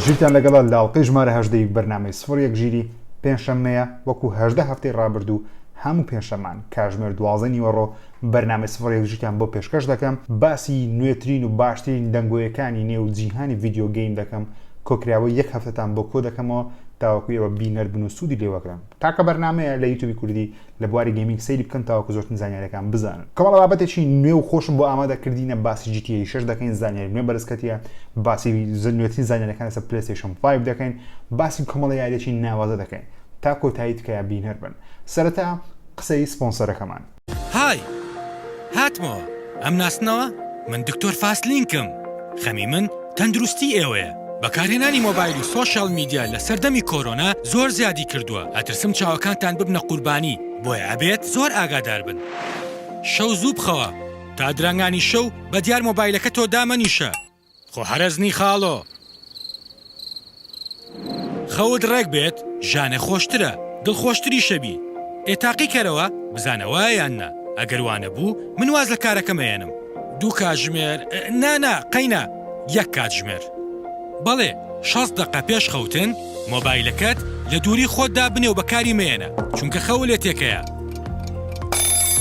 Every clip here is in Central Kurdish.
ژیرتان لەگەڵا لاڵقەی ژمارە 18 بەرنامەی سفر یەک ژیری پێنجشەممەیە وەکو 18 هەفتەی ڕابردوو هەموو پێنجشەمان کاتژمێر 12 نیوەڕۆ بەرنامەی سفر یەک ژیرتان بۆ پێشکەش دەکەم باسی نوێترین و باشترین دەنگۆیەکانی نێو جیهانی ڤیدیۆ گەیم دەکەم کۆکراوە یەک هەفتەتان بۆ کۆ دەکەمەوە تاوەکو ئێوە بینەر بن و سوودی لێوەکرم تاکە بەرنامەیە لە یوتیوبی کوردی لە بواری گەیمینگ سەیری بکەن تاوەکو زۆرترین زانیاریەکان بزانن کەمەڵ بابەتێکی نوێ و خۆشم بۆ ئامادەکردینە باسی GTA 6 دەکەین زانیاری نوێ بەرزکەتیە باسی نوێترین زانیاریەکان لەسەر PlayStation 5 دەکەین باسی کۆمەڵە یاریەکی ناوازە دەکەین تا کۆتایی تکایە بینەر بن سەرەتا قسەی سپۆنسەرەکەمان هاي هاتمەوە ئەم ناسنەوە من دکتۆر فاسلینکم خەمی من تەندروستی ئێوەیە بەکارهێنانی مۆبایل و سۆشیال میدیا لە سەردەمی کۆرۆنا زۆر زیادی کردووە ئەترسم چاوەکانتان ببنە قوربانی بۆیە ئەبێت زۆر ئاگادار بن شەو زوو بخەوە تا درەنگانی شەو بە دیار مۆبایلەکە تۆ دامەنیشە خۆ هەرەزنی خاڵۆ خەوت ڕێک بێت ژانە خۆشترە دڵخۆشتری شەبی ئێتاقی کەرەوە بزانەوە یاننا ئەگەر وانە بوو من واز لە کارەکەمەێنم دوو کاتژمێر نانا قەینا یەک کاتژمێر بەڵێ 6 دقە پێش خەوتن مۆبایلەکەت لە دووری خۆتدا بنێ و بەکاری مێنە چونکە خەو لێ تێکەیە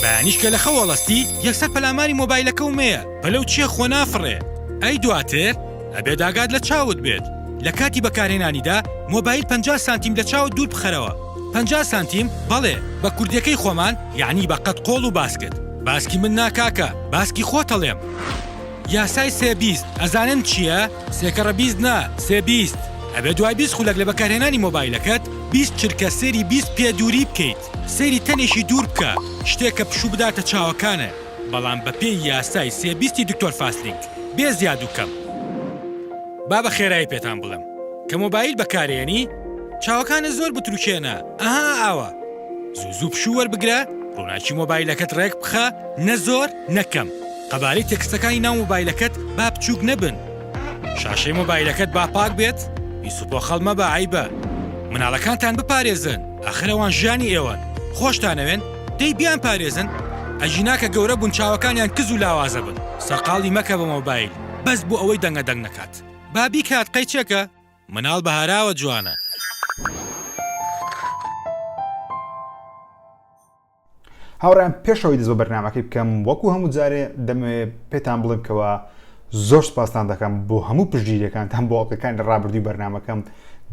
بەیانیشکە لە خەوەڵستی یەکسەر پەلاماری مۆبایلەکە و مەیە بەلەو چیە خۆ نافڕێ ئەی دواتر ئەبێ داگات لە چاوت بێت لە کاتی بەکارهێنانیدا مۆبایل 50 سانتیم لە چاوت دوور بخەرەوە 50 سانتیم بەڵێ بە کوردەکەی خۆمان یعنی بە قەت قۆڵ و باسکت باسکی من ناکاکە باسکی خۆتەڵێم یاسای سێبیست ئەزانن چییە؟ سێکەڕە بیست نا سێبیست ئەبێ دوای 20 خولەک لە بەکارهێنانی مۆبایلەکەت 20 چرکە سێری 20 پێ دووری بکەیت سێری تەنێکی دوور بکە شتێکە پشوو بداتە چاوەکانە بەڵام بە پێی یاسای سێبیستی دکتۆر فاسلینگ بێ زیاد و کەم با بە خێرایی پێتان بڵم کە مۆبایل بەکارهێنی چاوەکانە زۆر بتروکێنە ئەها ئاوە زوو پشوو وەربگرە ڕووناکی مۆبایلەکەت ڕێک بخە نە زۆر نەکەم قەبارەی تێکستەکانی ناو مۆبایلەکەت با بچووک نەبن شاشەی مۆبایلەکەت با پاک بێت بیسوپۆ خەڵمە بە عیبە مناڵەکانتان بپارێزن ئاخرەوان ژیانی ئێوەن خۆشتانەوێن دەی بیان پارێزن ئەژیناکە گەورە بوون چاوەکانیان کز و لاوازە بن سەرقاڵی مەکە بە مۆبایل بەس بۆ ئەوەی دەنگە دەنگ نەکات بابی کات قەیچێکە مناڵ بەهاراوە جوانە هاوڕێم پێشەوەی دەست بە بەرنامەکەی بکەم وەکو هەموو جارێ دەمێ پێتان بڵێم کەوە زۆر سپاسان دەکەم بۆ هەموو پشتگیریەکانتان بۆ ئەڵلقەکانی ڕابردووی بەرنامەکەم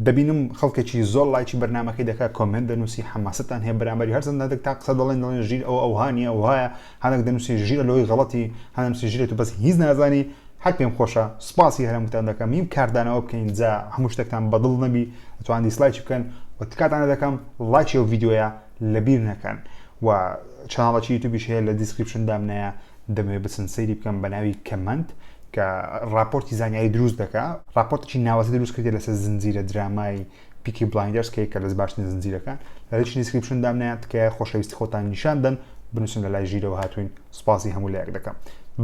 دەبینم خەڵکێکی زۆر لایکی بەرنامەکەی دەکات کۆمنت دەنووسی حەماستان هەیە بەرامبەری هەرچەند هەندێک تا قسە دەڵێن ژیر ئەو هانیە و هایە هەندێک دەنووسی ژیرە لەوەی غەڵەتی هەندێک ژیرێت و بەس هیچ نازانی هەر پێم خۆشە سپاسی هەرموتان دەکەم هیم کاردانەوە بکەین جا هەموو شتێکتان بەدڵ نەبی دەتوان دیسلایکی بکەن و تکاتانە دەکەم لایکی ئەو ڤیدیۆیە لەبیر نەکەن و چاناڵەکی یوتیوبیش هەیە لە دیسکریپشن دامنەیە دەمەوێت بچن سەیری بکەم بە ناوی کەمەنت کە راپۆرتی زانیاری دروست دەکات راپۆرتێکی ناوازە دروست کردێت لەسەر زنجیرە درامای پیکی بلایندرز کە لەس باشترین زنجیرەکان لە دیسکریپشن دامنەیە تکایە خۆشەویستی خۆتان نیشان دەن بنووسن لە لای ژیرەوە هاتوین سوپاسی هەموو لایەک دەکەم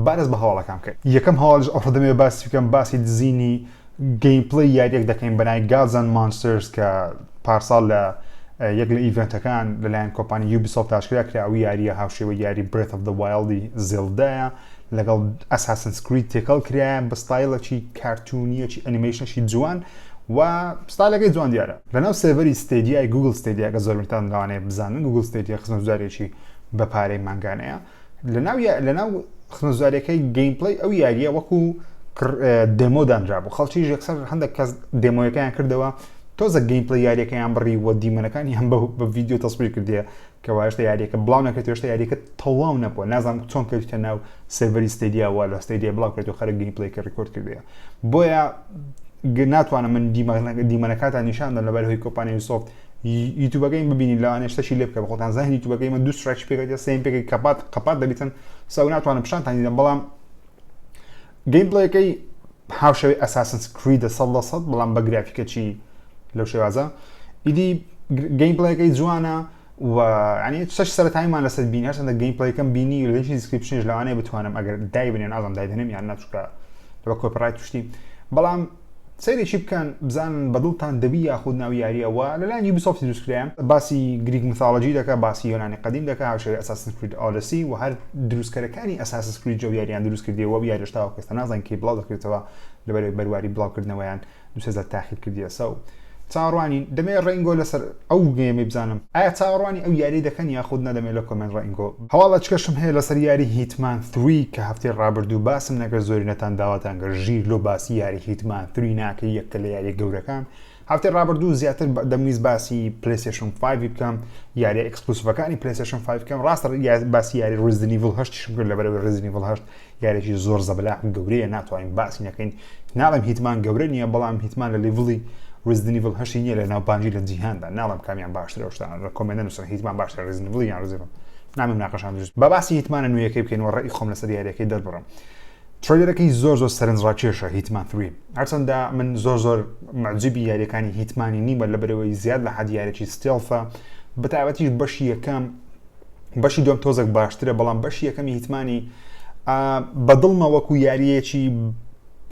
بارەز بە هەواڵەکان کرد یەکەم هەواڵش ئەوڕۆ دەمەوێت باسی بکەم باسی دزینی گەیمپڵی یاریەک دەکەین بەناوی Gods and Monsters کە پارساڵ لە یەک لە ئیڤنتەکان لەلایەن کۆمپانی یوبیسۆفت تاشکرا کراوی یاریە هاوشێوە یاری Breath of the Wildی زێلدایە لەگەڵ Assassin's Creed تێکەڵ کرایە بە ستایلێکی کارتونیەکی ئەنیمەیشنێکی جوان و ستایلەکەی جوان دیارە لەناو سێڤەری ستێدیای گوگل ستێدیا کە زۆرتان لەوانەیە بزانن گوگل ستێدیا خزمەتگوزاریێکی بە پارەی مانگانەیە لەناو خزمەتگوزاریەکەی گەیمپڵی ئەو یاریە وەکو دێمۆ دانرا بوو خەڵکیش یەکسەر هەندێک کەس دێمۆیەکەیان کردەوە تۆزە گەیمپڵی یاریەکەیان بڕی وە دیمەنەکانی هەم بە ڤیدیۆ تەسبیر کردیە کە هێشتا یاریەکە بڵاو نەکرێت هێشتا یاریەکە تەواو نەبووە نازانم چۆن کەوتە ناو سێڤەری ستێدیا وا لە ستێدیا بڵاو کردو خەرە گەیمپڵیکە ڕیکۆرد کردویە بۆیە ناتوانم من دیمەنەکاتان نیشاندەن لەبەر هۆی کۆمپانی یوبیسۆفت یوتیوبەکەی ببینی لەوانەیە شتێکی لێ بکە بە خۆتان زانین یوتیوبەکەی من دوو سترایک پێکەوتە سێم پێکەی قەپات دەبیتن سەو ناتوانم پیشانتان دیدەم بەڵام گەیمپڵیەکەی هاوشەوەی Assassin's Creed 100% بەڵام بە گرافیکەکی لەو شێوازە ئیدی گەیمپڵیەکەی جوانە و ینی شش سەرەتاییمان لەسەر بینی هەرچەندە گەیمپڵیەکەم بینی و لەنشی دیسکریپشنش لەوانەیە بتوانم ئەگەر دای بنێن ئازم دایدەنێم یان ناچووکە لەوە کۆپڕایت توشتی بەڵام سەیرێکی بکەن بزانن بەدڵتان دەبی یاخود ناوی یاریەوە لەلایەن یوبیسۆفتی دروستکرایان باسی گریک میثۆلۆژی دەکات باسی یۆنانی قەدیم دەکات هاوشێوەی ئەساسن کرید ئۆدیسی و هەر دروستکەرەکانی ئەساسن کرید جۆ یاریان دروست کردیەوە و یاریش تاوە کەستە نازانین کێ بڵاو دەکرێتەوە لەبەرەوەی بەرواری بڵاوکردنەوەیان دووسێزار تاخیر کردیە سەو چاوەڕوانی دەمێ ڕێنگۆ لەسەر ئەو گێمەی بزانم ئایا چاوەڕوانی ئەو یاری دەکەن یاخود نەدەمێت لە کۆمنت ڕێنگۆ هەواڵە چکەشم هەیە لەسەر یاری هیتمان 3 کە هەفتەی ڕابردوو باسم نەکرد زۆری نەتان داواتان گەر ژیر لۆ باسی یاری هیتمان 3 ناکە یەکە لە یاری گەورەکان هەفتەی ڕابردوو زیاتر دەمویست باسی پلیستیشن 5 بکەم یاری ئەکسکلوسیڤەکانی پلیستیشن 5 بکەم ڕاستە باسی یاری ریزیدنت ایڤل 8 شم کرد لەبەرەوەی ریزیدنت ایڤل 8 یاریێکی زۆر زەبەلاح گەورەیە ناتوانین باسی نەکەین ناڵم هیتمان گەورە نییە بەڵام هیتمان لە لیڤڵی ریزیدنت ایڤل 8 نییە لە ناوبانجی لە جیهاندا ناڵم کامیان باشترە شتانە لە کۆمنتە نووسن هیتمان باشترە ریزیدنت ایڤل یان ریزیدنت نامم ناقەشان دروست بە باسی هیتمانە نوێیەکەی بکەین و ڕێی خۆم لەسەر یاریەکەی دەربڕم ترێلەرەکەی زۆر سەرنجڕاکێشە هیتمان 3 هەرچەندە من زۆر معجبی یاریەکانی هیتمانی نیمە لەبەرەوەی زیاد لە حەد یاریێکی ستێڵفە بەتایبەتیش بەشی یەکەم بەشی دوم تۆزێک باشترە بەڵام بەشی یەکەمی هیتمانی بەدڵمە وەکو یاریەکی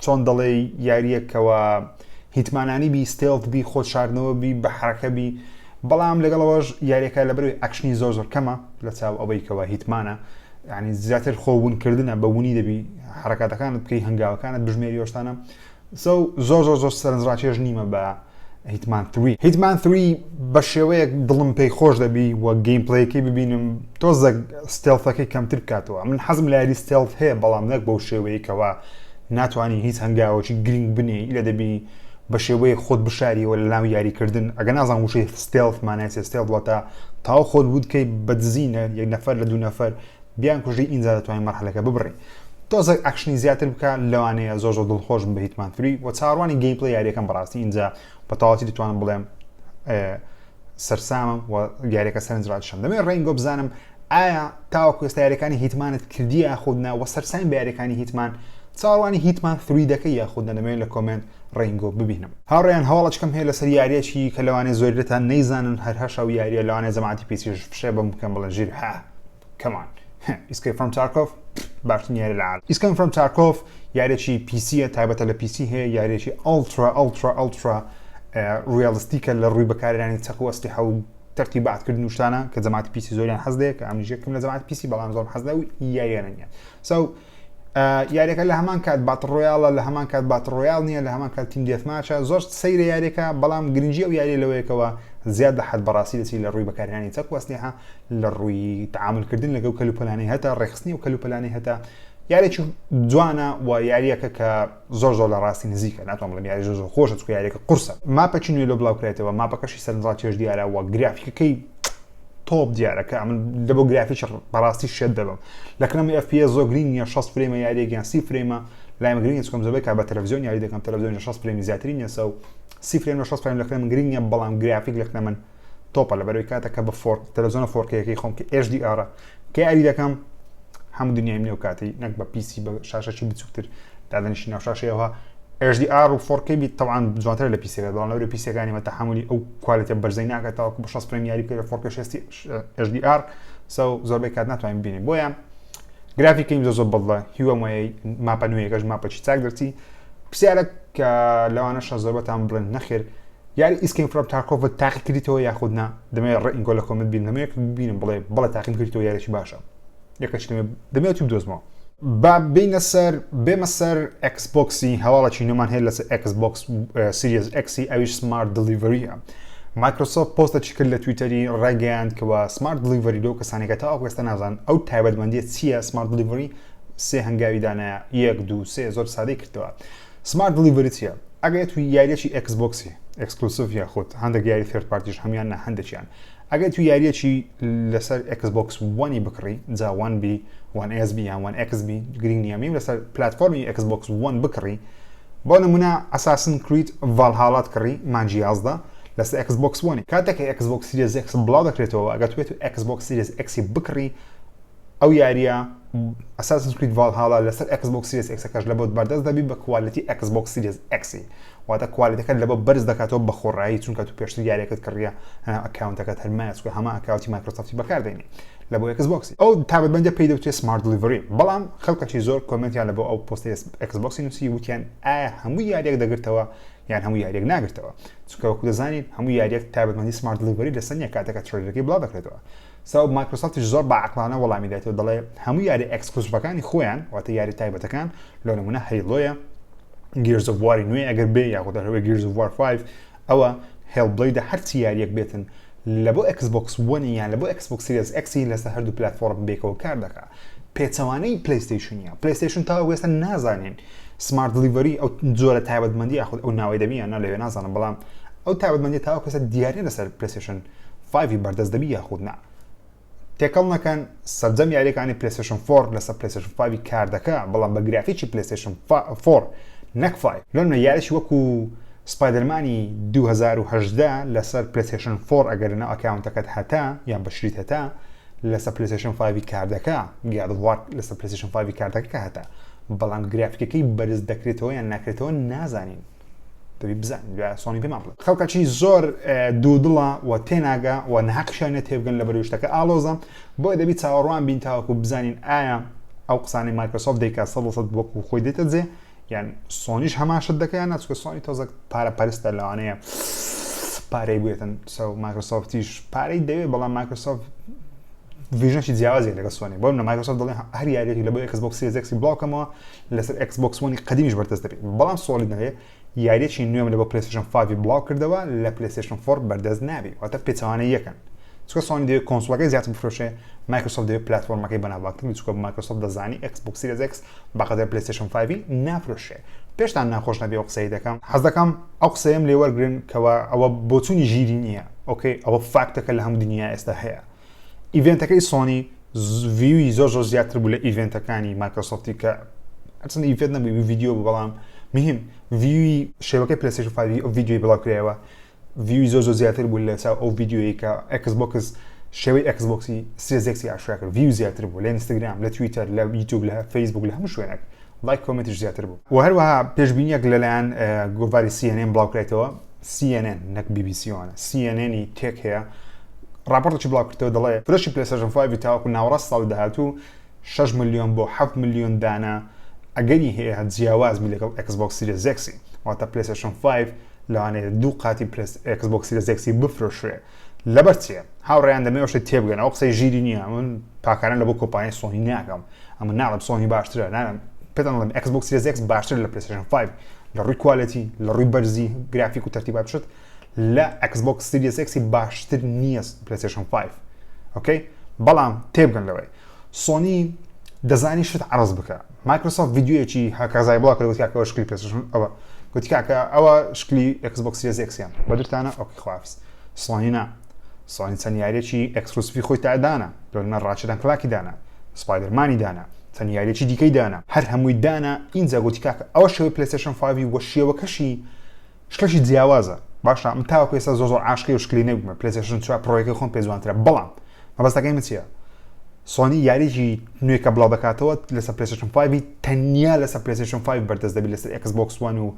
چۆن دەڵێ یاریەکەوە هیتمانانی بی ستێڵف بی خۆشاردنەوە بی بە حرەکە بی بەڵام لەگەڵەوەش یاریەکە لەبەرەوەی ئەکشنی زۆر کەمە لە چاو ئەوەی کەوە هیتمانە یعنی زیاتر خۆبوونکردنە بە وونی دەبی حرەکاتەکانت بکەی هەنگاوەکانت بژمێری ئەوشتانە زۆر سەرنجڕاکێش نیمە بە هیتمان 3 هیتمان 3 بە شێوەیەک دڵم پێی خۆش دەبی وە گەیم پلەیەکەی ببینم تۆزە ستێڵفەکەی کەمتر بکاتەوە من حەزم لە یاری ستێڵف هەیە بەڵام نەک بەو شێوەیەکەوە ناتوانانی هیچ هەنگاوەکی گرنگ بنێ لە دەبی بە شێوەیە خۆت بشاریەوە لە ناو یاریکردن ئەگە نازان وشەی ستێڵف مانایسێ ستێڵف واتە تاو خۆت بودکەی بەدزینە یەک نەفەر لە دوو نەفەر بیان کوژی ئینجا دەتوانین مەرحەلەکە ببڕی تۆزە ئەکشنی زیاتر بکە لەوانەیە زۆر دڵخۆشم بە هیتمان 3 و چاڕوانی گەیم پلەی یاریەکەم بەڕاستی اینجا بەتەواوەتی دەتوانم بڵێم سەرسامم و یاریەکە سەرنجڕاکێشم دەمێت ڕێنگۆ بزانم ئایا تاوەکو ئێستا یاریەکانی هیتمانت کردی یاخودنا و سەرسام بە یاریەکانی هیتمان چاڕوانی هیتمان 3 دەکەی یاخودنا دەمێت لە کۆمنت ڕێنگۆ ببینم هاوڕێیان هەواڵەچکەم هەیە لەسەر یاریەکی کە لەوانەیە زۆرتان نەیزانن هەر هەشە و یاریە لەوانەیە زەماتی پیسیش فشێ بم بکەم بڵێن ژیر کەمان Escape from Tarkov باشترین یاری لە عالم Escape from Tarkov یاریێکی پیسیە تایبەتە لە پیسی هەیە یاریێکی ئەڵترا ریالیستیکە لە ڕووی بەکارهێنانی چەق و ئەسلحە و تەرتیباتکردن و شتانە کە زەماتی پیسی زۆریان حەز دەیە کە ئەمنیش یەکەم لە زەماتی پیسی بەڵام زۆر حەز دەی و یاریانە نییە یاریەکە لە هەمان کات باتڵ ڕۆیاڵە لە هەمان کات باتڵ ڕۆیاڵ نییە لە هەمان کات تیم دێتماچە زۆر سەیرە یاریەکە بەڵام گرنگی ئەو یاری لەوەیەکەوە زیاد لە حەد بەڕاستی دەچی لە ڕووی بەکارهێنانی چەق و ئەسلحە لە ڕووی تعاملکردن لەگەڵ کەلوپەلانەی هەتا ڕێخستنی و کەلوپەلانەی هەتا یاریێکی جوانە و یاریەکە کە زۆر لە ڕاستی نزیکە ناتوانم بڵێم یاری زۆر خۆشە چکە یاریەکە قورسە ماپەکی نوێ لە بڵاوکرێتەوە ماپەکەشی سەرنجڕاکێش دیارە و گرافیکەکەی تۆپ دیارەکە من لە بۆ گرافیک بەڕاستی شێت دەبم لە کەنەمی FPS زۆر گرنگ نییە 6 فرێمە یاریەکیان 30 فرێمە لایمە گرنگە چکۆم زۆربەی کا بە تەلەڤیزیۆن یاری دەکەم تەلەڤیزیۆن 6 فرێمی زیاتری نییە سەو 30 فرێم لە 6 فرێم لە کەنەم گرنگ نییە بەڵام گرافیک لە کەنە من تۆپە لەبەرەوەی کاتێکە بە تەلەڤیزیۆنە 4K خۆم کە HDR کە یاری دەکەم هەموو دنیایم لێو کاتی نەک بە PC بە شاشەی بچووکتر دادەنیشی ناو شاشەیەوە HDR و 4K بیت طبعا جوانتر لە پیسەکە دەڵام لەورە پیسەکانی مە تەحملی ئەو کوالیتە بەرزەی ناکات تاوەکو بە 6 فرێم یاری کرد 4K HDR زۆربەی کات ناتوانین ببینین بۆیە گرافیکەیم زۆر بەڵە هیوەمەیە ماپە نوێیەکەش ماپەچی چاک دەرچی پرسیارە کە لەوانەشە زۆربەتان بڵێن نەخێر یاری Escape from Tarkov تاقی کردیتەوە یاخودنا دەمێت ڕێنگۆ لە کۆمنت بین دەمێت ببینم بڵێ تاقیم کردیتەوە یاریێکی باشە یەکەش دەمێت بدۆزمەوە با بێمە سەر Xboxی هەواڵەکی نوێمان هەیە لەسەر Xbox Series X ئەویش سمارت دلیڤەریە مایکرۆسۆفت پۆستێکی کرد لە تویتەری ڕاگەیاند کەوە سمارت دلیڤەری لەو کەسانێکە تا ئەو ئێستا نازان ئەو تایبەتمەندیە چییە سمارت دلیڤەری سێ هەنگاوی دانایە 1 2 3 زۆر سادەی کردەوە سمارت دلیڤەری چییە ئەگەر توی یاریەکی Xboxی ئەکسکلوسیڤ یاخود هەندێک یاری ثرد پارتیش هەمیان نە هەندێکیان ئەگەر توی یاریەکی لەسەر Xbox One بکڕی جا 1B 1SB یان 1XB گرنگ نییە میم لەسەر پلتفۆرمی Xbox One بکڕی بۆ نمونە ئەساسن کریت ڤالهاڵات کڕی مانجی 11 لەسەر Xbox One کاتێکە Xbox Series X بڵاو دەکرێتەوە ئەگەر توێت Xbox Series X بکڕی ئەو یاریە ئەساسن کریت ڤالهاڵا لەسەر Xbox Series X کەش لە بۆت بەردەست دەبی بە کوالیتی Xbox Series X واتە کوالیتەکەت لە بە بەرز دەکاتەوە بە خۆڕایی چونکە تو پێشتر یاریەکەت کڕیە ئەکاونتەکەت هەرمایە چکە هەمە ئەکاونتی مایکرۆسۆفتی بەکاردێنی لە بۆ Xboxی ئەو تایبەتمەندیە پێی دەوترێت سمارت دلیڤەری بەڵام خەڵکەکی زۆر کۆمنتیان لە بۆ ئەو پۆستی Xboxی نووسی وتیان ئایا هەموو یاریەک دەگرتەوە یان هەموو یاریەک ناگرێتەوە چونکە وەکو دەزانین هەموو یاریەک تایبەتمەندی سمارت دلیڤەری لەسەر نییە کاتێکە ترێلەکەی بڵاو دەکرێتەوە ساو مایکرۆسۆفتیش زۆر بەعەقڵانە وەڵامی دێتەوە دەڵێ هەموو یاری ئەکسکلوسیڤەکانی خۆیان واتە یاری تایبەتەکان لەو نمونە هەیلۆیە Gears of War نوێ ئەگەر بێ یاخود هەروەک Gears of War 5 ئەوە Hellblade هەرچی یاریەک بێتن لە بۆ Xbox One یان لە بۆ Xbox Series X لەسەر هەردوو پلتفۆرم بێکەوە کار دەکات پێچەوانەی پلیستیشنیە پلیستیشن تا ئێستا نازانین سمارت دلیڤەری ئەو جۆرە تایبەتمەندی یاخود ئەو ناوەی دەبیان لەوێ نازانم بەڵام ئەو تایبەتمەندی تاوە کەسە دیاری لەسەر پلیستیشن 5 بەردەست دەبی یاخود نا تێکەڵ نەکەن سەرجەم یاریەکانی پلیستیشن 4 لەسەر پلیستیشن 5 کار دەکات بەڵام بە گرافیکی پلیستیشن 4 نەک 5 لەنە یاریش وەکو سپایدەرمانی 2018 لەسەر پلیستیشن 4 ئەگەرنە ئەکاونتەکەت هەتا یان بەشریت هەتا لەسەر پلیستیشن 5 کار دەکات God of War لەسەر پلیستیشن 5 کار دەکات هەتا بەڵام گرافیکەکەی بەرز دەکرێتەوە یان ناکرێتەوە نازانین دەبی بزانین سۆنی پێمان بڵێ خەڵکەکی زۆر دوودڵە و تێناگا و نەحەقشیانە تێبگەن لە بەروشتەکە ئالۆزە بۆی دەبی چاوەڕوان بین تاوەکو بزانین ئایا ئەو قسانی مایکرۆسۆفت دەیکات 100% وەکو خۆی دێتە جێ یان سۆنیش هەماشت دەکەیان ناچکە سۆنی تۆزە پارە پەرستە لەوانەیە پارەی بێتن سەو مایکرۆسۆفتیش پارەی دەوێت بەڵام مایکرۆسۆفت ڤیژنێکی جیاوازی لەگە سۆنی بۆ منە مایکرۆسۆفت دەڵێ هەر یاریەکی لە بۆ Xbox Series X بڵاوکەمەوە لەسەر Xbox One قەدیمیش بەردەست دەبێت بەڵام سۆلی نەوێ یاریەکی نوێم لە بۆ PlayStation 5 بڵاو کردەوە لە PlayStation 4 بەردەست نابێت واتە پێچەوانەی یەکەن چکە سۆنی دەوێت کۆنسۆڵەکەی زیاتر بفرۆشێ مایکرۆسۆفت دەوێت پلتفۆرمەکەی بەناوباکتر بێت چکە مایکرۆسۆفت دەزانی Xbox Series X بەقەدەر PlayStation 5 نافرۆشێ پێشتان ناخۆش نەبێ ئەو قسەی دەکەم حەز دەکەم ئەو قسەیەم لێ وەرگرن کەەوە ئەوە بۆچوونی ژیری نییە ئۆکەی ئەوە فاکتەکە لە هەموو دنیا ئێستا هەیە ئیڤنتەکەی سۆنی ڤیوی زۆر زیاتر بوو لە ئیڤنتەکانی مایکرۆسۆفتی کە هەرچەندە ئیڤنت نەبوو ڤیدیۆ بوو بەڵام مهم ڤیوی شێوەکەی PlayStation 5 ئەو ڤیدیۆی بڵاو کرایەوە ڤیوی زۆر زیاتر بوو لە چاو ئەو ڤیدیۆیی کە Xbox شێوەی Xboxی Series X ئاشکرا کرد ڤیو زیاتر بوو لە ئینستاگرام لە تویتەر لە یوتیوب لە فەیسبوک لە هەموو شوێنێک لایک کۆمنتیش زیاتر بوو و هەروەها پێشبینیەک لەلایەن گۆڤاری CNN بڵاو کرێتەوە CNN نەک BBC وانە CNN تێک هەیە راپۆرتێکی بڵاو کردەوە دەڵێ فرۆشی PlayStation 5 تاوەکو ناوەڕاست ساڵی داهاتوو 6 ملیۆن بۆ 7 ملیۆن دانە ئەگەری هەیە جیاواز می لەگەڵ Xbox Series X واتە PlayStation 5 لەوانەیە دوو قاتی Xbox Series X بفرۆشرێ لەبەر چیە هاوڕێیان دەمێ شت تێبگەن ئەو قسەی ژیری نییە من پاکاران لە بۆ کۆمپانیای سۆنی ناکەم ئەمە ناڵم سۆنی باشترە نانم پێتان دەڵێم Xbox Series X باشتر لە PlayStation 5 لە ڕووی کوالەتی لە ڕووی بەرزی گرافیک و تەرتیبات شت لە Xbox Series X باشتر نییە PlayStation 5 ئۆکەی بەڵام تێبگەن لەوەی سۆنی دەزانی شت عرض بکە مایکرۆسۆفت ڤیدیۆیەکی هاکازای بڵاو کردەوە کاکەوە شکلی PlayStation ئەوە گوتی کاکە ئەوە شکلی Xbox Series X یان بەدرتانە ئۆکەی خواافز سۆنی نا سۆنی چەند یاریەکی ئەکسکلوسیڤی خۆی تادانا لەنە ڕاچەدان کلاکی دانا سپایدەرمانی دانا چەند یاریەکی دیکەی دانا هەر هەمووی دانا اینجا گوتی کاکە ئەوە شێوەی PlayStation 5 وە شێوەکەشی شکلشی جیاوازە باشە من تاوەکو ئێستا زۆر عاشقی و شکلی نەبوومە PlayStation 4 پرۆیەکەی خۆم پێ جوانترە بەڵام مەبەستەکەی من چییە سۆنی یاریی نوێکە بڵاو دەکاتەوە لەسەر PlayStation 5 تەنیا لەسەر PlayStation 5 بەردەست دەبێت لەسەر Xbox One و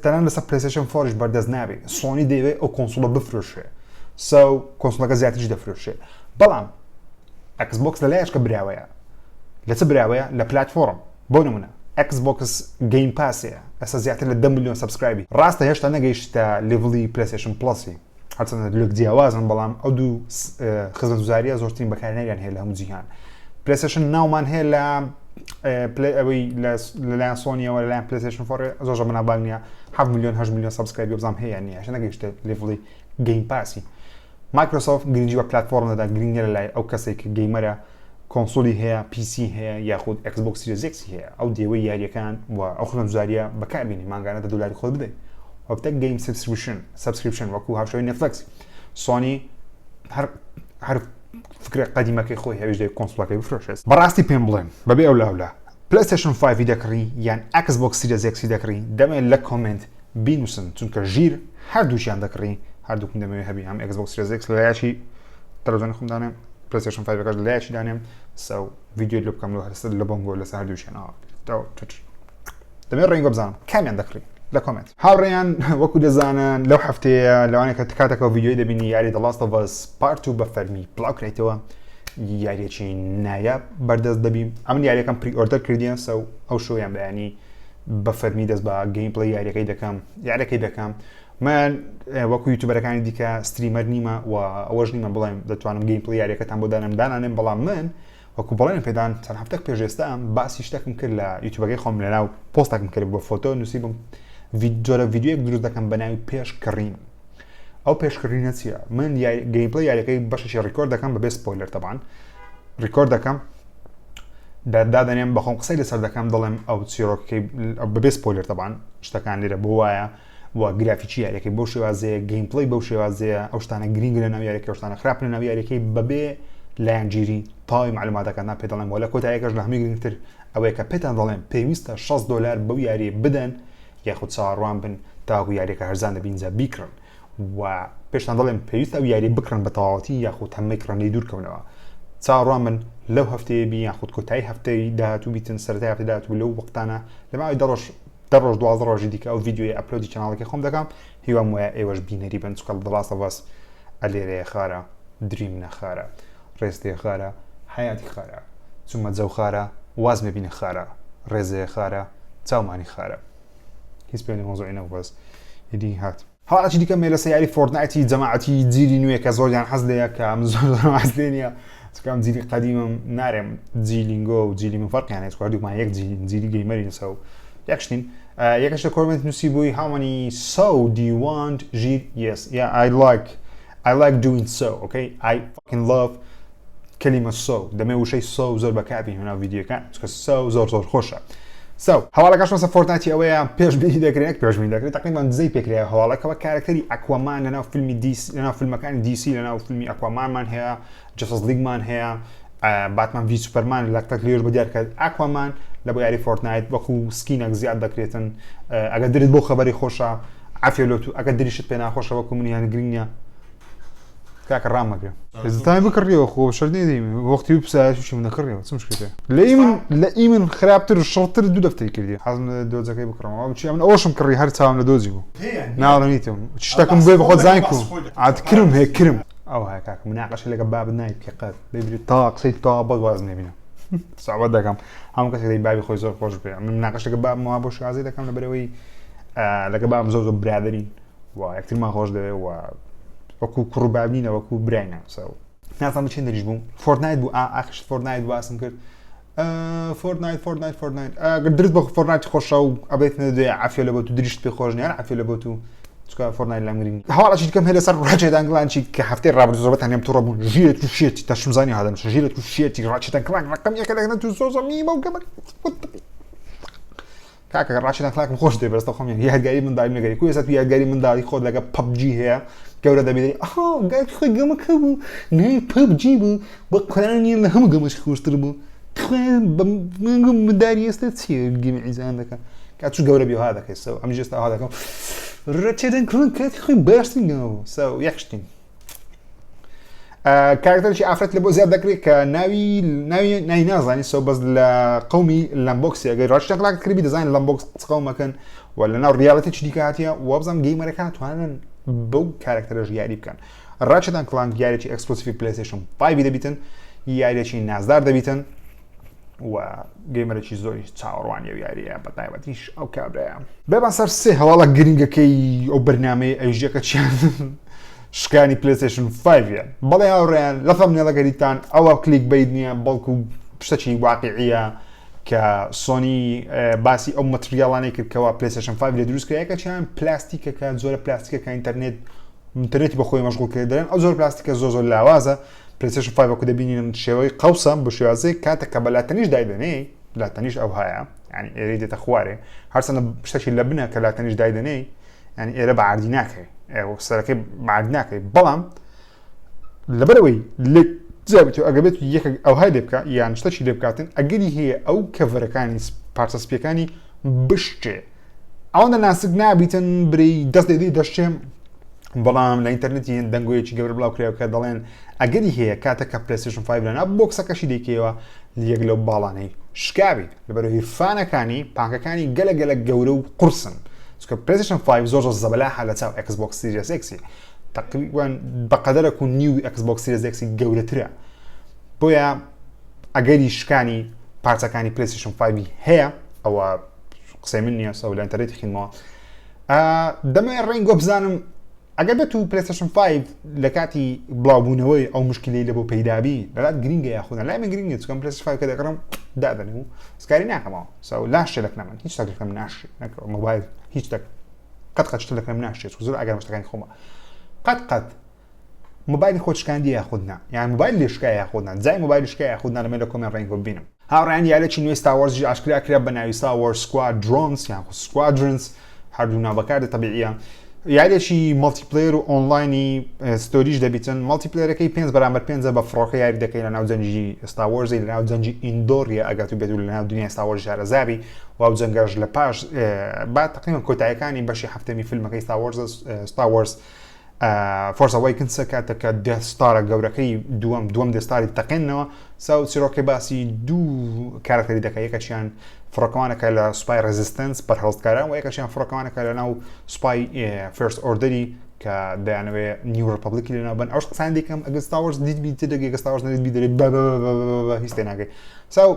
تەنان لەسەر PlayStation 4 بەردەست نابێت سۆنی دەیەوێت ئەو کۆنسۆڵە بفرۆشێ سو کۆنسۆڵەکە زیاتریش دەفرۆشێ بەڵام Xbox لەلایەشکە براوەیە لە چ براوەیە لە پلتفۆرم بۆ نمونە Xbox Game Pass-ەیە ئەستا زیاتر لە 10 ملیۆن سبسکرایبی ڕاستە هێشتا نەگەیشتە لێڤڵی PlayStation Plus-ی هەرچەندە لێک جیاوازن بەڵام ئەو دوو خزمەتگوزاریە زۆرترین بەکارهێنەریان هەیە لە هەموو جیهان PlayStation ناومان هەیە لە ئەوەی لەلایەن سۆنیەوە لەلایەن PlayStation 4 زۆر بەناوبانگ نییە 7 ملیۆن 8 ملیۆن سبسکرایبی بزانام هەیە نییە هێشتا نەگەیشتە لێڤڵی Game Pass-ی مایکرۆسۆفت گرنگی بە پلتفۆرم دەدا گرنگە لەلای ئەو کەسێک کە گەیمەرە کۆنسۆلی هەیە PC هەیە یاخود Xbox Series X هەیە ئەو دێوەی یاریەکان و ئەو خزمەتگوزاریە بەکاربێنی مانگانە $1 خۆت بدەیت وەکتە گەیم سبسکریپشن وەکو هاوشێوەی Netflix سۆنی هەر فکرە قەدیمەکەی خۆی هەویش دەیە کۆنسۆڵەکەی بفرۆشێت بەڕاستی پێم بڵێن بەبێ ئەو لاولە PlayStation 5 دەکڕی یان Xbox Series X دەکڕی دەمێت لە کۆمنت بینوسن چونکە ژیر هەردووشیان دەکڕی هەردووکم دەمەوێت هەبی هەم Xbox Series X لەلایەکی تەلەڤیزیۆنی خۆم دانێم PlayStation 5 لەگەڵ لەلایەکی دانێم سەو ڤیدیۆ لێ بکەم لە هەرسە لە بۆنگۆ لەسەر هەردووشیان دەمێت ڕێنگە بزانم کامیان دەکڕی لە کۆمنت هاوڕێیان وەکو دەزانن لەو هەفتەیە لەوانەیە کە کاتێکەوە ڤیدیۆی دەبینی یاری The Last of Us Part 2 بە فەرمی بڵاو کرێتەوە یاریەکی نایاب بەردەست دەبیم ئەمن یاریەکەم پری ئۆردەر کردیان سەو ئەو شۆیان بەیانی بە فەرمی دەست بە گەیم پڵی یاریەکەی دەکەم من وەکو یوتیوبەرەکانی دیکە ستریمەر نیمە و ئەوەش نیمە بڵێم دەتوانم گەیم پڵی یاریەکەتان بۆ دانانێم بەڵام من وەکو بەڵێن پێدان چەند هەفتەك پێش ئێستا باسی شتێکم کرد لە یوتیوبەکەی خۆم لەناو پۆستێکم کرد بە فۆتۆ نووسیبم جۆرە ڤیدیۆیەک دروست دەکەم بە ناوی پێشکڕین ئەو پێشکڕینە چییە؟ من گەیم پڵی یاریەکەی بەشێکی ڕیکۆرد دەکەم بەبێ سپۆیلەر تەبان ڕیکۆرد دەکەم دادەنێم بەخۆم قسەی لەسەر دەکەم دەڵێم ئەو چیرۆکەکەی بەبێ سپۆیلەر تەبان شتەکان لێرە بۆ وایە و گرافیکی یاریەکەی بەو شێوازەیە گەیم پڵی بەو شێوازەیە ئەو شتانە گرنگە لە ناو یاریەکە ئەو شتانە خراپە لە ناو یاریەکەی بەبێ لایەنگیری تاوی معلوماتەکاننا پێ دەڵێم وە لە کۆتاییەکەش لە هەمووی گرنگتر ئەوەیە کە پێتان دەڵێم پێویستە $6 بەو یاریە بدەن یاخود چاوەڕوان بن تاکو یاریەکە هەرزان دەبینجا بیکڕن و پێشتان دەڵێم پێویستە ئەو یاری بکڕن بە تەواوەتی یاخود هەمەی کڕنەی دوورکەونەوە چاوەڕوان من لەو هەفتەیە بی یاخود کۆتایی هەفتەی داهاتوو بیتن سەرەتای هەفتەی داهاتوو لەو وەختانە لەماوەی دە ڕۆژ 12 ڕۆژی دیکە ئەو ڤیدیۆی ئەپلۆدی چەناڵەکەی خۆم دەکەم هیوام وایە ئێوەش بینەری بن چکە The Last of Us ئەلێرەیە خارە دریم نەخارە ڕێستێ خارە حیاتی خارە چوومە جەو خارە وازمە بینە خارە ڕێزەیە خارە چاومانی خارە هیچ پێ مۆزۆی نەبوو بەس هیدی هات هەڵاتی دیکە مێ لە سەیاری فۆرتنایتی جەماعەتی جیلی نوێ کە زۆریان حەز لەیە کە زۆر حەز لێ نییە چکەم جیلی قەدیمم نارێم جیلینگۆ و جیلی من فەرقیان هەیە خواردومان یەک جیلی گەیمەری نسە و یەکشتین یەکەش لە کۆمنت نووسی بووی how many so do you want جیل yes yeah I like doing so okay I fucking love كلمة so دەمێ وشەی so زۆر بەکاربین هەناو ڤیدیۆکان چکە so زۆر خۆشە هەواڵەکەش مەسە فۆرتنایتی ئەوەیە پێشبینی دەکرێت پێشبینی دەکرێت تقریبان دزەی پێکرێت هەواڵەکەەوە کارکتەری ئەکوامان لەناو فیلمی لەناو فیلمەکانی دیسی لەناو فیلمی ئەکوامانمان هەیە جەسەس لیگمان هەیە باتمان وی سوپەرمان لەکتەک لێش بە دیارکە ئەکوامان لە بۆ یاری فۆرتنایت وەکو سکینەک زیاد دەکرێتن ئەگە درت بۆ خەبەری خۆشە عافیە لۆ تو ئەگە دریشت پێ ناخۆشە وەکو منیان گرنگە کاکە ڕامەگرێ زتانی بکڕیەوە خۆ شەردی دەیمێ وەختی و پسایشی من دەکڕیەوە چ مشکلێ لە ئیمن خراپتر و شەڵتر دوو دەفتەری کردی حەزم لە دۆزەکەی بکڕەوە چی من ئەوەشم کڕی هەر چاوم لە دۆزی بوو ناڵەنیتم شتەکەم بێ بەخۆ زانگ کوم ئاتکرم هەیە کرم ئەو هەیە کاکە مناقەشە لەگە بابت نایت پێقەت دەبێت تا قسەی تا بە واز نێبینە ساوات دەکەم هەموو کەسێک دەی بابی خۆی زۆر خۆش بێ من مناقەشە لەگە بابمەوە بۆ شازی دەکەم لەبەرەوەی لەگە بابم زۆر برادرین و یەکترمان خۆش دەوێ و وەکو کوڕبابنینە وەکو براینە نازانم چێن دەریش بووم فۆرتنایت بوو ئاخش فۆرتنایت باسم کرد فۆرتنایت ئەگەر درست بە فۆرتنایت خۆشە و ئەبێتنە دێ عافیە لە بۆ تو دریشت پێ خۆش نیان عافیە لە بۆ تو چکە فۆرتنایت لام گرنگ هەواڵەشی دیکەم هەیە لەسەر ڕاچێتان گڵانچی کە هەفتەی ڕابردوو زۆربەتان هێم تووڕە بوون ژیرت و شێتی تا شمزانی هادەم ژیرت و شێتی ڕاچێتان کڵان ڕقم یەکە لەگەنە تو زۆر میمە و گەمە کاکە ڕاچێتان کڵاکم خۆش دێ بەستە خۆم یادگاری منداڵی نەگەری کو ێستا یادگاری منداڵی خۆت لەگە پەبجی هەیە گەورە دەبێت گای خۆی گەمەکە بوو نای پەبجی بوو بە قۆرانی لە هەموو گەمەش خۆشتر بوو منداری ئێستا چییە گەمی عیزان دەکەن کاتچوو گەورە بێ ها دەکەیت سەو ئەم جێستا ها دەکەم ڕەچێتان کڵان کاتی خۆی باشترین گەمە بوو سەو یەکشتین کارکتەرێکی ئافرەت لە بۆ زیاد دەکرێت کە ناوی نازانی سەو بەس لە قەومی لەمبۆکسی ئەگەر ڕاشتە قڵاک کردی دەزانین لەمبۆکس قەومەکەن و لەناو ریاڵەتێکی دیکە هاتیە و بزانم گەیمەرەکان توانن بەو کارکتەرەش یاری بکەن ڕاچێتان کڵانک یاریی ئەکسکلۆسیڤی پلەیستیشن 5 دەبیتن یاریەکی نازدار دەبیتن و گەیمەرێکی زۆری چاوەڕوانیە و یاریە بە تایبەتیش ئەو کابرایە بێبان سەر سێ هەواڵە گرنگەکەی ئەو بەرنامەی ئەیژەکە چیان شکانی پلەیستیشن 5 بەڵێ هاوڕێیان لە فەمنێڵەگەریتان ئەوە کلیک بیت نییە بەڵکو پشتێکی واقعیە کە سۆنی باسی ئەو مەتریاڵانەی کردکەوە پلەیستیشن 5 لێ دروستکرایەکە چیان پلاستیکەکە زۆرە پلاستیکەکە ئینتەرنێتی بەخۆی مەشغوڵ کرد دەرێن ئەو زۆر پلاستیکە زۆر لاوازە پلەیستیشن 5 وەکو دەبینین شێوەی قەوسە بە شێوازەی کاتێک کە بە لاتەنیش دایدەنێی لاتەنیش ئەو هەیە ینی ئێرەی دێتە خوارێ هەرچەندە شتێکی لە بنە کە لاتەنیش دایدەنێی ینی ئێرە بە عاردی ناکەی سەرەکەی بە عاردی ناکەی بەڵام لەبەرەوەی لێ جابێت ئەگە بێت یەک ئەو های لێ بکە یان شتێکی لێ بکاتن ئەگەری هەیە ئەو کەڤەرەکانی پارچە سپیەکانی بشتێ ئەوەندە ناسک نابیتن بری دەست دەدەی دەشتێم بەڵام لە ئینتەرنێتی دەنگۆیەکی گەورە بڵاو کراوکە دەڵێن ئەگەری هەیە کاتێککە پلەیستیشن 5 لەنا بۆکسەکەشی دەیکەوە یەک لەو باڵانەی شکاوی لەبەرەوەی فانەکانی پانکەکانی گەلە گەورە و قورسن چکە پلەیستیشن 5 زۆر زەبەلاحە لە چاو ئەکسبۆکس سیریس X تقریبا بەقەدەرە و نیو ئەکسبۆکس سیریس X گەورەترە بۆیە ئەگەری شکانی پارچەکانی پلەیستیشن 5 هەیە ئەوە قسەی من نییە سەو لە ئینتەرنێتی خینمەوە دەمەوێت ڕێنگۆ بزانم ئەگەر بێت و پلێستیشن 5 لە کاتی بڵاوبوونەوەی ئەو مشکلەی لە بۆ پەیدابی لەلات گرینگە یاخودە لای من گرینگە چکەم پلێستیشن 5 کە دەکڕم دادەنێ و سکاری ناکەمەوە سەو لاش شتێک نەمن هیچ شتێکم ناشی نەکەوە مۆبایل هیچ قەت شتێکم ناشێت زۆر ئەگەر شتەکانی خۆمە قەت موبایل خۆشکاندی یاخودنا یان موبایل لێشکای یاخودنا جای موبایل لێشکای یاخودنا لەمە لە کۆمنت ڕێنگۆ ببینم هاوڕێیان یارێکی نوێی ستار وارز ئاشکرا کرا بە ناوی ستار وارز سکوادرۆنز یان سکوادرنز هەردوو ناوبەکار تەبیعیە یاریێکی مەڵتیپلەیەر و ئۆنلاینی ستۆریش دەبیتن مەڵتیپلەیەرەکەی 5 بە فڕۆکە یاری دەکەی لە ناو جەنگی ستار وارز لە ناو جەنگی ئیندۆریە ئەگەر تو بێت لە ناو دنیای ستار وارز شارەزابی و ئەو جەنگەش لە پاش با تقریبا کۆتاییەکانی بەشی هەفتەمی فیلمەکەی ستار وارز فۆرس ئەوەیکنسە کاتەکە دەستارە گەورەکەی دووەم دەستاری تەقێنەوە ساو چیرۆکێ باسی دوو کارکتەری دەکە یەکەشیان فڕۆکەوانەکە لە سوپای ڕێزیستەنس بەرهەڵستکاران و یەکەشیان فڕۆکەوانەکە لە ناو سوپای فێرست ئۆردەری کە دەیانەوێت نیو ڕپبلیکی لەناو بن ئەوش قسان دیکەم ئەگەر ستار وارز دیتبی تێدەگەی گەستار وارز نەدیتبی دەرێت هیچ تێناگەی ساو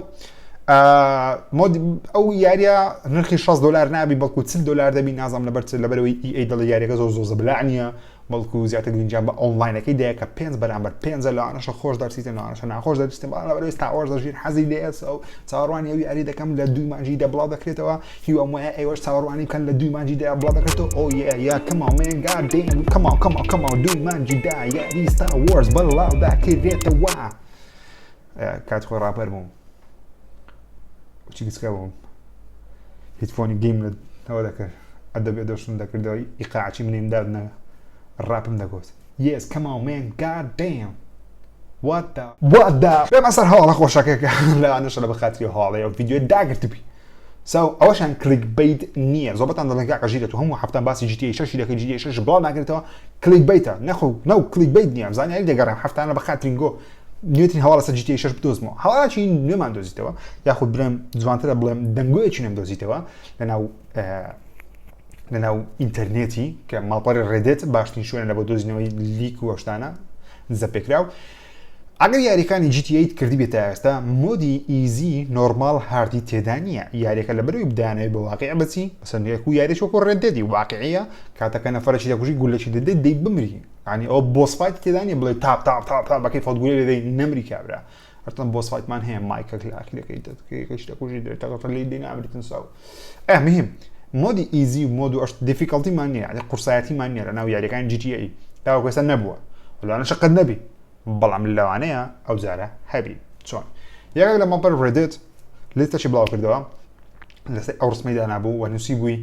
ئەو یاریە نرخی $6 نابی بەڵکو $40 دەبی نازام لەبەرەوەی ئەی دڵی یاریەکە زۆر زەبلع نییە بەڵکو زیاتر گرنجیان بە ئۆنلاینەکەی دەیە کە 5 بەرامبەر 5 لەوانەشە خۆش دەرسیتە لەوانەشە ناخۆش دەرسیتە بەڵام لەبەرەوەی ستار وارز دەژیر حەزی لێت ئەو چاوەڕوانی ئەو یاری دەکەم لە 2 مانجیدا بڵاو دەکرێتەوە هی ئەم وایە ئێوەش چاوەڕوانی بکەن لە 2 مانجیدا بڵاو دەکرێتەوە ئۆ یا کەماو من گاد دێم کەماو 2 مانجیدا یاری ستار وارز بەڵاو دەکرێتەوە کات خۆی ڕاپەر بووم چی گچکە بووم هیدفۆنی گەیم لەەوە دەکرد ئەدەبێت دەشتم دەکردەوەی ئیقاعی منێم دادنە ڕاپم دەگوت yes come on man god damn what the بێمە سەر هەواڵە خۆشەکەکە لەوانەشە لە بەخاتری هاڵەیە و ڤیدیۆ داگرتبی ساو ئەوەشان کلیک بیت نییە زۆربەتان دەڵێن کاژیرێت و هەموو هەفتان باسی GTA 6 دەکەی GTA 6 بڵاو ناگرێتەوە کلیک بیتە نەخۆ نەو کلیک بیت نییە زانانی هەری دەگەڕێم هەفتانە بەخاترینگۆ نوێترین هەواڵە سەر GTA 6 بدۆزمەوە هەواڵاکی نوێمان دۆزیتەوە یاخود برم جوانترە بڵێم دەنگۆیەکی نوێم دۆزیتەوە لەناو ئینتەرنێتی کە ماڵپەڕی ڕێدێت باشترین شوێنە لە بۆ دۆزینەوەی لیک و ئەوشتانە زەپێکراو ئەگەر یاریەکانی GTA کردی بێتە ئێستا مۆدی ئیزی نۆرمال هاردی تێدا نییە یاریەکە لە بەرەوەی بدانەوەی بە واقع بچی بەسەرنیەک و یاریش وەکو ڕێدێتی واقعیە کاتەکە نەفەرەکی دەکوژی گولەکی دەدەیت دەی بمری ینی ئەو بۆسفایت تێدا نیە بڵێ تاپ بەکەی فەڵگولێ لێدەی نەمری کابرا هەرتەن بۆسفایتمان هەیە مایکە کلاکی دەکەیت دەکوژی دەکەڵ لی دێ نابریتن ساو مهم مۆدی ئیزی و مۆد و دیفیکەڵتیمان نییە قورسایەتیمان نییە لە ناو یاریەکانی GTA داوەکەسە نەبووە لەوانەشە قەت نەبی بەڵام لەوانەیە ئەو جارە هەبی چۆن یەکێک لە ماڵپەر ڕێدێت لیستەشی بڵاو کردەوە لەسەر ئەو ڕسمەی دانابوو و نووسی بووی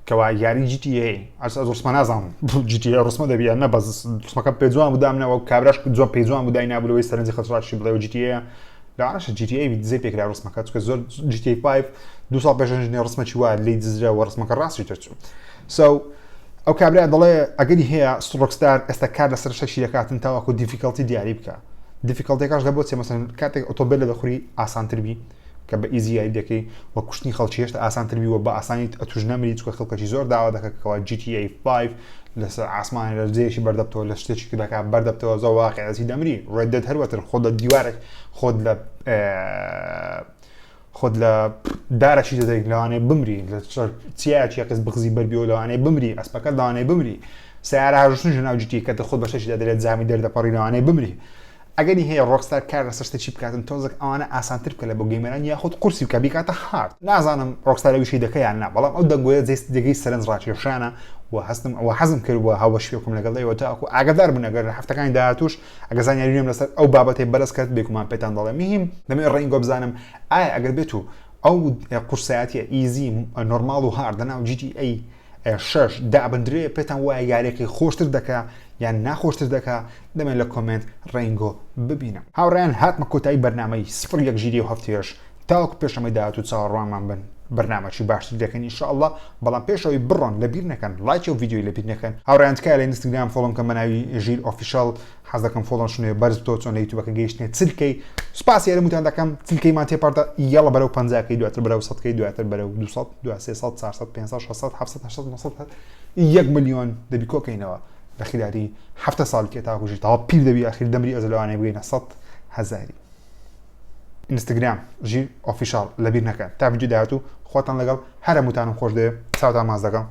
کەوا یاری GTA ئەس ڕسمە نازانم GTA ڕسمە دەبیە نە بەس ڕسمەکە پێ جوان بودامنەوە و کابراش جوان پێ جوان بودای نابلەوەی سەرنجی خەسڕاتشی بڵێ GTA لەوانەشە GTA دزەی پێکرا ڕسمەکە چکە زۆر GTA 5 2 ساڵ پێشنجنی ڕسمەکی وایە لی دزرا و ڕسمەکە ڕاستی تەرچوو ئەو کابرا دەڵێ ئەگەری هەیە ڕۆکستار ئێستا کار لەسەر شەشی دەکاتن تاوەکو دیفیکەڵتی دیاری بکە دیفیکەڵتێکاش لە بۆ چێ مەسەن کاتێک ئۆتۆبیل لە دەخوری ئاسانتر بی کە بە ئیزیایی دەکەی وە کوشتنی خەڵکی هێشتا ئاسانتر بی وە بە ئاسانی ئەتوش نەمری چکە خەڵکەکی زۆر داوا دەکەکەوە GTA 5 لەسەر ئاسمانی لە جێشی بەردەبتەوە لە شتێکی دەکات بەردەبتەوە زۆر واقعەتی دەمری ڕێدێت هەروەتر خۆت لە دیوارێک خۆت لە دارەکی دەدەیت لەوانەیە بمری لە چیاکی قس بغزی بەربیەوە لەوانەیە بمری ئەسپەکە لەوانەیە بمری سیارە هاژوشتن ژە ناو GTA کە خۆت بە شەشی دەدرێت زامی دەردەپەڕی لەوانەیە بمری ئەگەری هەیە ڕۆکستار کار لەسەر شتێکی بکاتن تۆزێک ئەوانە ئاسانتر بکە لە بۆ گەیمەران یاخود قورسی بکە بیکاتە هارد نازانم ڕۆکستار ویشی دەکە یان نا بەڵام ئەو دەنگۆیە جێگەی سەرنج ڕاکێشانە و هەستم ئەوە حەزم کردووە هاوبەشی پێکم لەگەڵەوە تاکو ئاگادار بوون ئەگەر لە هەفتەکانی داهاتووش ئەگەر زانیاریێم لەسەر ئەو بابەتێ بەرز کرد بێکمان پێتان دەڵێ مهم دەمەوێت ڕێنگۆ بزانم ئایا ئەگەر بێت و ئەو قورسایەتیە ئیزی نۆرماڵ و هارد لەناو GTA 6 دابدرێ پێتان وایە یاریەکەی خۆشتر دەکا یان ناخۆشتر دەکا دەمێن لە کۆمنت ڕێنگۆ ببینم هاوڕێیان هاتمە کۆتایی بەرنامەی 01 تاوەکو پێشەمەی داهات و چاوەڕوانمان بن بەرنامەی باشتر دەکەن ئینشاءالله بەڵام پێشەوەی بڕۆن لەبیر نەکەن لایک و ڤیدیۆی لەبیر نەکەن هاوڕێیان تکایە لە ئینستاگرام فۆڵۆم کە بەناوی ژیر ئۆفیشاڵ حەز دەکەم فۆڵۆن شنوێ بەرز تۆ چۆن لە یوتیوبەکە گەیشتنێ چلکەی سوپاسی یارمتان دەکەم چلکەیمان تێپەردە یاڵە بەرەو 50کەی دواتر بەرەو 100کەی دواتر بەرەو 200 300 400 500 600 700 800 900 1 ملیۆن دەبی کۆکەینەوە لە خلاری هەفتە ساڵی تاکوژی تاوا پیر دەبی ئاخیر دەمری ئەزلەوانەیە بگەینە 100,000 ئینستاگرام ژیر ئۆفیشاڵ لەبیر نەکەن تا ڤیدیۆ داهاتوو خۆتان لەگەڵ هەرە موتانم خۆش دێ چاوتان ماز دەکەم.